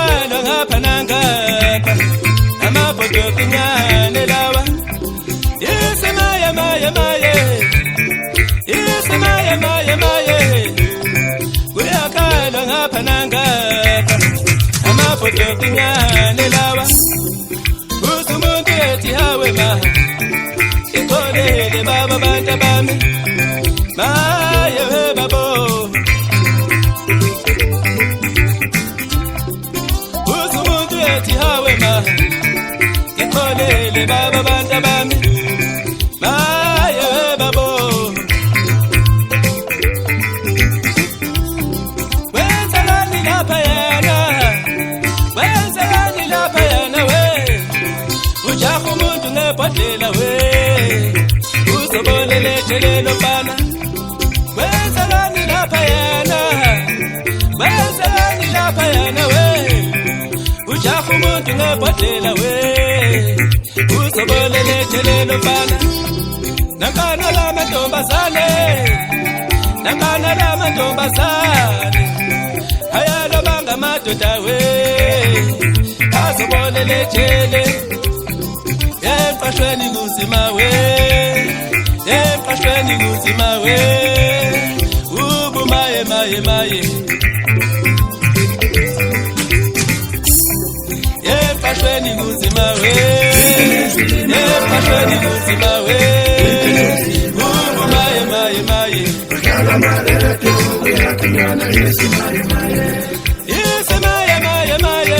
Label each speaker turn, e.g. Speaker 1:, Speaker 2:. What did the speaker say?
Speaker 1: uyakhala ngapha nangapha amabhodo kunyane lawa isemaye maye maye isemaye maye maye uyakhala ngapha nangapha amabhodo kunyane lawa usumuntu ethi hawe ma ikolele baba bantu bami maye babo usumuntu ethi hawe ma ikolele baba bantu bami maye babo wenzani lapha yana wenzani lapha yana we ujaha umuntu ngebhodlela we uzobonele jelelo bana wenzani lapha yana wenzani lapha yana we ujaha umuntu ngebhodlela we uzobonele jelelo bana nakana la mantombazane nakana la mantombazane hayalo banga madoda we azobonele jele emqashweni kuzima we emqashweni kuzima we ubu maye maye maye emqashweni kuzima we emqashweni kuzima we ubu maye maye maye isemaye maye maye